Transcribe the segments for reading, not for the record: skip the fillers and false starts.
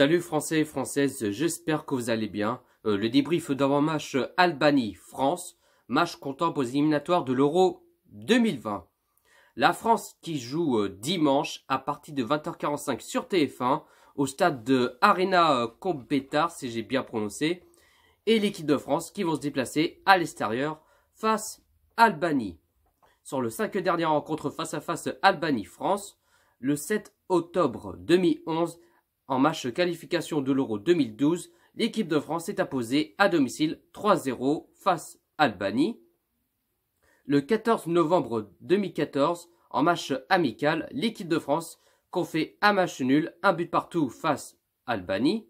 Salut Français et Françaises, j'espère que vous allez bien. Le débrief d'avant-match Albanie-France, match comptant pour les éliminatoires de l'Euro 2020. La France qui joue dimanche à partir de 20h45 sur TF1 au stade de Arena Compétar, si j'ai bien prononcé, et l'équipe de France qui vont se déplacer à l'extérieur face à Albanie. Sur le 5 dernière rencontre face à face Albanie-France, le 7 octobre 2011, en match qualification de l'Euro 2012, l'équipe de France s'est imposée à domicile 3-0 face à Albanie. Le 14 novembre 2014, en match amical, l'équipe de France confie un match nul, un but partout face à Albanie.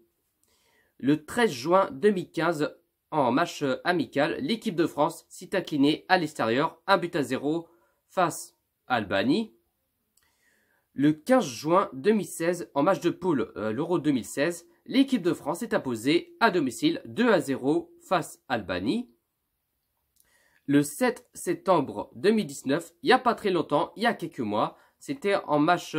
Le 13 juin 2015, en match amical, l'équipe de France s'est inclinée à l'extérieur, 1-0 face à Albanie. Le 15 juin 2016, en match de poule l'Euro 2016, l'équipe de France est imposée à domicile 2-0 face à Albanie. Le 7 septembre 2019, il n'y a pas très longtemps, il y a quelques mois, c'était en match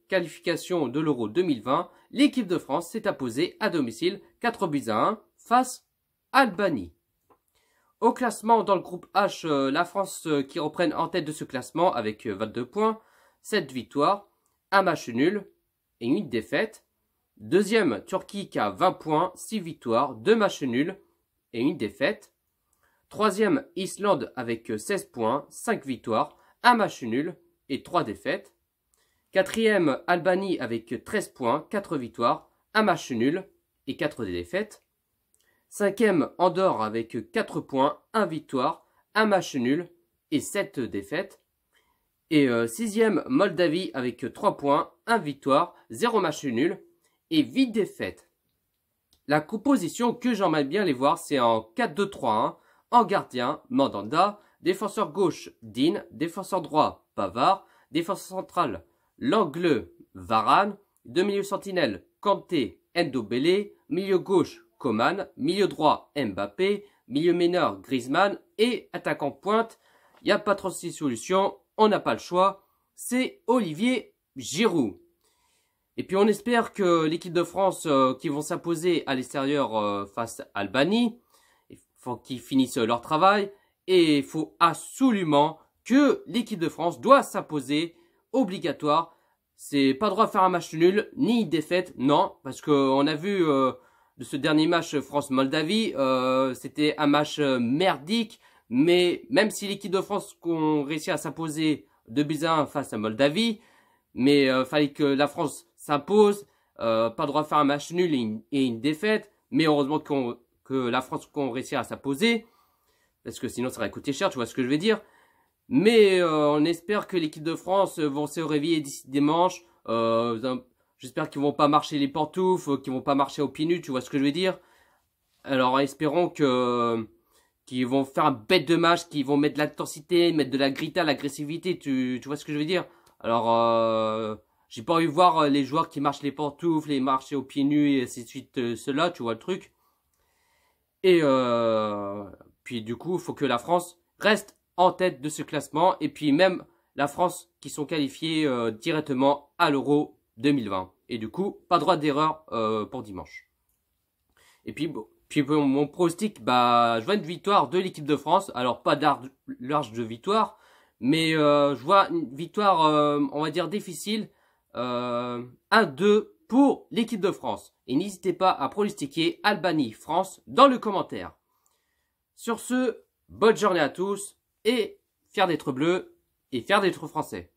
qualification de l'Euro 2020, l'équipe de France s'est imposée à domicile 4-1 face à Albanie. Au classement, dans le groupe H, la France qui reprenne en tête de ce classement avec 22 points. 7 victoires, un match nul et une défaite. Deuxième, Turquie qui a 20 points, 6 victoires, 2 matchs nuls et une défaite. Troisième, Islande avec 16 points, 5 victoires, 1 match nul et 3 défaites. Quatrième, Albanie avec 13 points, 4 victoires, 1 match nul et 4 défaites. Cinquième, Andorre avec 4 points, 1 victoire, 1 match nul et 7 défaites. Et sixième, Moldavie avec 3 points, 1 victoire, 0 match nul et 8 défaites. La composition que j'aimerais bien les voir, c'est en 4-2-3-1, en gardien, Mandanda, défenseur gauche, Dean, défenseur droit, Pavard, défenseur central, Langleux, Varane, deux milieux sentinelles, Kanté, Ndombele, milieu gauche, Coman, milieu droit, Mbappé, milieu meneur, Griezmann et attaquant pointe, il n'y a pas 36 solutions. On n'a pas le choix, c'est Olivier Giroud. Et puis on espère que l'équipe de France qui vont s'imposer à l'extérieur face à Albanie, il faut qu'ils finissent leur travail. Et il faut absolument que l'équipe de France doit s'imposer, obligatoire. C'est pas droit de faire un match nul, ni une défaite, non. Parce qu'on a vu de ce dernier match France-Moldavie, c'était un match merdique. Mais même si l'équipe de France ont réussi à s'imposer 2-1 face à Moldavie, mais fallait que la France s'impose, pas le droit de faire un match nul et une défaite, mais heureusement que la France a réussi à s'imposer, parce que sinon ça aurait coûté cher, tu vois ce que je veux dire. Mais on espère que l'équipe de France vont se réveiller d'ici dimanche, j'espère qu'ils vont pas marcher les pantoufles, qu'ils vont pas marcher aux pieds nus, tu vois ce que je veux dire. Alors espérons que qui vont faire un bête de match, qui vont mettre de l'intensité, mettre de la grinta, l'agressivité, tu vois ce que je veux dire. Alors, j'ai pas envie de voir les joueurs qui marchent les pantoufles, les marcher aux pieds nus et ainsi de suite, cela, tu vois le truc. Et puis du coup, il faut que la France reste en tête de ce classement, et puis même la France qui sont qualifiés directement à l'Euro 2020. Et du coup, pas droit d'erreur pour dimanche. Et puis bon. Puis pour mon pronostic, je vois une victoire de l'équipe de France. Alors pas large de victoire, mais je vois une victoire, on va dire difficile, 1-2 pour l'équipe de France. Et n'hésitez pas à pronostiquer Albanie-France dans le commentaire. Sur ce, bonne journée à tous et fiers d'être bleus et fiers d'être français.